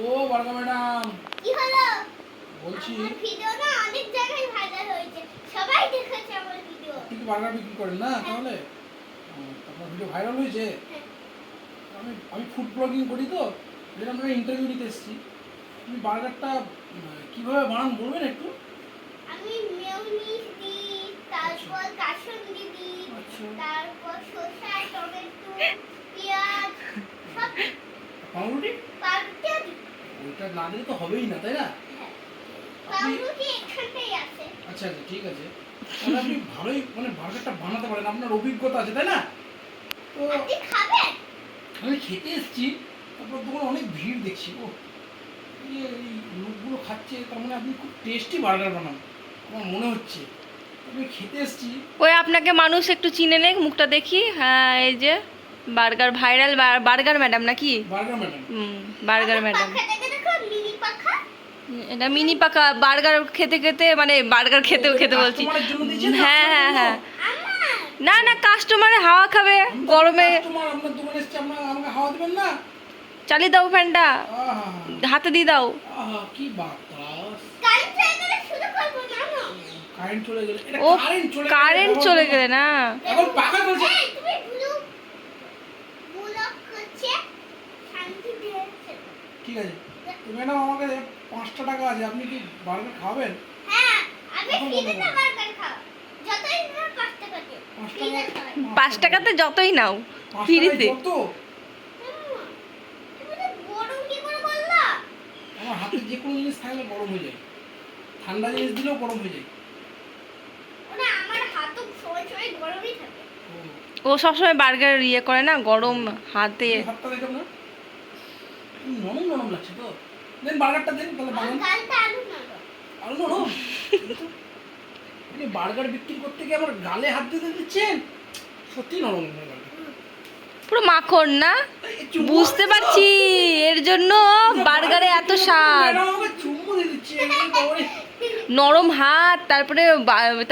ও Barga madam, কি হলো? বলছি আমার ভিডিও না অনেক জায়গায় ভাইরাল হয়েছে, সবাই দেখেছে আমার ভিডিও। আপনি কি বার্গার বিক্রি করেন না? তাহলে আপনার ভিডিও ভাইরাল হয়েছে। হ্যাঁ। আমি আমি ফুড ব্লগিং করি তো, যেটা আমরা ইন্টারভিউ নিতে এসেছি। আপনি বার্গারটা কীভাবে বানান বলবেন একটু? আমি মেয়োনিজ দিই, তারপর কাসুন্দি দিই, আচ্ছা। তারপর শসা, টমেটো, পেঁয়াজ সব পাউরুটি? পাউরুটি দিই। ওইটা না দিলে তো হবেই না, তাই না? হ্যাঁ, আপনি পাউরুটি এখানটাই আছে। আচ্ছা আচ্ছা, ঠিক আছে। তাহলে আপনি ভালোই মানে বার্গারটা বানাতে পারেন, আপনার অভিজ্ঞতা আছে, তাই না? তো আপনি খাবেন? আমি খেতে এসেছি, তারপর দোকানে অনেক ভিড় দেখছি। ও এই লোকগুলো খাচ্ছে, তার মানে আপনি খুব টেস্টি বার্গার বানান আমার মনে হচ্ছে। আমি খেতে এসেছি। ওই আপনাকে মানুষ একটু চিনে নে, মুখটা দেখি। হ্যাঁ, এই যে বার্গার ভাইরাল বার্গার ম্যাডাম নাকি? Burger madam. বার্গার আমার ম্যাডাম। পাখাটাকে দেখো, মিনি পাখা। এটা মিনি পাকা বার্গার খেতে খেতে, মানে বার্গার খেতেও খেতে বলছি। কাস্টমারের জন্য দিয়েছেন না? হ্যাঁ হ্যাঁ হ্যাঁ। আমার না না, কাস্টমারে হাওয়া খাবে গরমে। কাস্টমার আপনার দোকানে এসেছে, আপনার আমাকে হাওয়া দেবেন না? চালিয়ে দাও ফ্যানটা, আহা হাতে দিয়ে দাও। আহা, কি বাতাস! কারেন্ট চলে গেলে শুরু করবো না। কারেন্ট চলে গেলে, এটা ও কারেন্ট চলে চলে গেলে গেলে না। এখন পাখা চলছে। এই, তুমি ব্লক করছে, শান্তি দিয়েছে। ঠিক আছে, তো ম্যাডাম আমাকে 5টা টাকা আছে, আপনি কি বার্গার খাবেন? হ্যাঁ, আমি এখন ফ্রিতে বলো। বার্গার খাও। যতই নাও 5 টাকা দিয়ে। 5 ফ্রিতে টাকা? খাও। 5 টাকাতে যতই নাও 5 ফ্রিতে। টাকায় কত? তুমি তো গরম কি করে বললা? আমার হাতে যে কোনো জিনিস থাকলে গরম হয়ে যায়, ঠান্ডা জিনিস দিলেও গরম হয়ে যায়। ওটা আমার হাতও সময় সময় গরমই থাকে। ও, ও সবসময় বার্গার ইয়ে করে না, গরম হাতে। এই হাতটা দেখো না, নরম নরম লাগছে তো। দেন বার্গারটা দেন, তাহলে আমার বানান। গালটা আলু না গো। আরো নরম। আপনি বার্গার বিক্রি করতে গিয়ে আমার গালে হাত দিতে দিচ্ছেন? সত্যি নরম বার্গার। পুরো মাখন না? এই চুমু বুঝতে পারছি, এর জন্য বার্গারে এত স্বাদ। ম্যাডাম আমাকে চুমু দিয়ে দিচ্ছে, এই বাবারে। নরম হাত, তারপরে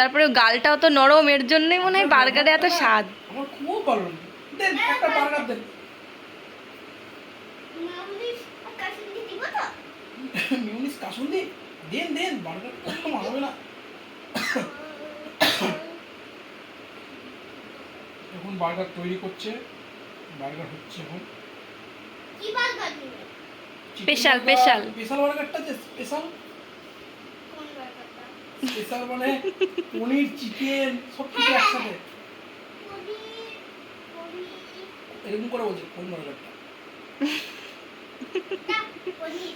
তারপরে গালটাও তো নরম, এর জন্যই মনে হয় বার্গারে এত স্বাদ। আমার খুব ভালো লাগে। দেন একটা বার্গার দেন। মামুনিস কাসুন্দি দিব তো? মিউনিস কাসুন্দি দেন দেন, বার্গার তো মারবে না। এখন বার্গার তৈরি করছে, বার্গার হচ্ছে এখন। কি বার্গার দিবে? স্পেশাল স্পেশাল বার্গারটা যে স্পেশাল, কোন বার্গারটা? স্পেশাল মানে পনির চিকেন সব কিছু একসাথে। পনির, পনির, এরকম করে বলছে কোন বার্গারটা? না, পনির।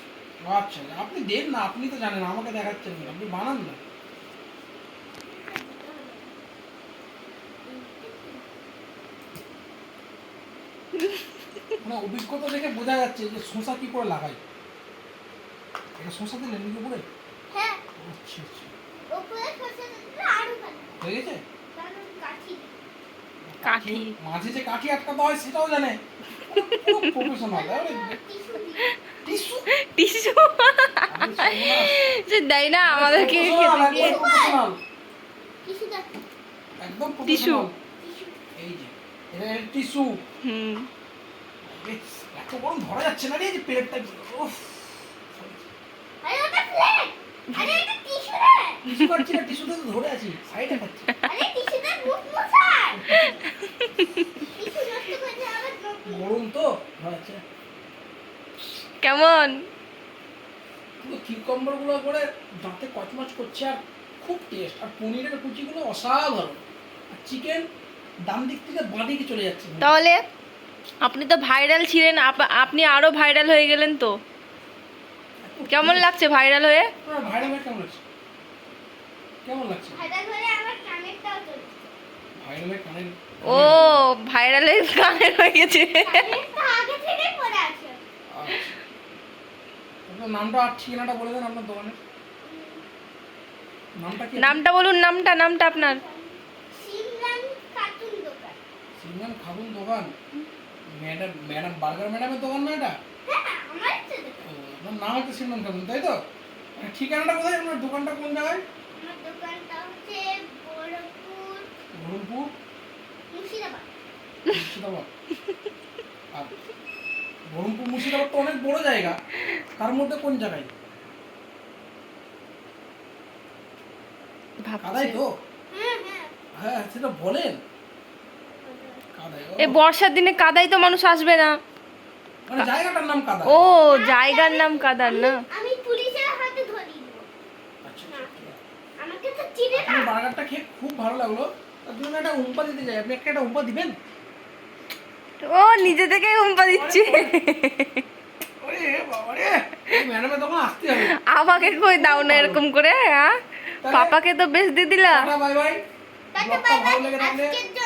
আচ্ছা আপনি দেন না, আপনি তো জানেন, আমাকে দেখাচ্ছেন না, আপনি বানান না। মানে অভিজ্ঞতা দেখে বোঝা যাচ্ছে যে শসা কি করে লাগাই। এটা শসা দিলেন নাকি উপরে? হ্যাঁ, আচ্ছা আচ্ছা, উপরে খসে দিলে আরো ভালো। হয়ে গেছে। কারণ কাঠি দিই। কাঠি। মাঝে যে কাঠি আটকাতে হয় সেটাও জানে, পুরো প্রফেশনাল। টিস্যু দিই। টিস্যু টিস্যু যে দেয় না আমাদেরকে। প্রফেশনাল, টিস্যু দেখো। একদম টিস্যু। প্রফেশনাল। টিস্যু। এই যে এটা টিস্যু। হুম। এত গরম ধরা যাচ্ছে না রে, যে প্লেটটা উফ। আরে ওটা প্লেট। আরে এটা টিস্যু রে। টিস্যু কাটছি না, টিস্যুতে তো ধরে আছি, সাইডে খাচ্ছি। আরে টিস্যুতে মুখ মোছার। টিস্যু নষ্ট করে আবার নতুন। গরম তো আচ্ছা। কেমন? পুরো কিউকাম্বার গুলো করে দাঁতে কচমচ করছে, আর খুব টেস্ট। আর পনিরের কুচিগুলো অসাধারণ। আর চিকেন ডান দিক থেকে বাঁ দিকে চলে যাচ্ছে। তাহলে আপনি তো ভাইরাল ছিলেন, আপনি আরো ভাইরাল হয়ে গেলেন তো। কেমন লাগছে ভাইরাল হয়ে? ভাইরাল হয়ে কেমন লাগছে? কেমন লাগছে হাঁটা ধরে আমার কানেরটাও চলছে। ভাইরাল হয়ে কানের? ও ভাইরাল হয়ে গানের হয়ে গেছে। কানেরটা আগে থেকেই পড়ে আছে। আচ্ছা, আপনার নামটা আর ঠিকানাটা বলে দেন, আপনার দোকানের নামটা কি? নামটা বলুন, নামটা আপনার। সিমরান কার্টুন দোকান। সিমরান খাবুন দোকান। ম্যাডাম বার্গার ম্যাডামের দোকান না এটা? হ্যাঁ, আমার তো ও, দোকান। আপনার নাম হচ্ছে সিমরান খাবুন, তাই তো? ঠিকানাটা কোথায়, আপনার দোকানটা কোন জায়গায়? আমার দোকানটা হচ্ছে বহরমপুর, বহরমপুর, মুর্শিদাবাদ। মুর্শিদাবাদ। আর বহরমপুর মুর্শিদাবাদ তো অনেক বড় জায়গা। তার মধ্যে কোন জায়গায়? ভাবছি কাদাই তো? হ্যাঁ হ্যাঁ হ্যাঁ সেটা বলেন। কাদাই ও। এই বর্ষার দিনে কাদায় তো মানুষ আসবে না। মানে জায়গাটার নাম কাদা। ও জায়গার নাম কাদার না। আমি পুলিশের হাতে ধরিয়ে দেবো। আচ্ছা আচ্ছা। আমাকে তো চিনে না। আপনার বার্গারটা খেয়ে খুব ভালো লাগলো, তার জন্য একটা উম্পা দিতে চাই। আপনি একটা উম্পা দিবেন? ও নিজে থেকে উম্পা দিচ্ছে। ওরে বাবারে, এই ম্যাডামে তখন আসতে হবে। আমাকে কই দাও না এরকম করে, হ্যাঁ? পাপাকে তো বেশ দিয়ে দিলা। Tata bye bye. টাটা ব্লগটা বাই বাই। ভালো লেগে থাকলে আজকের জন্য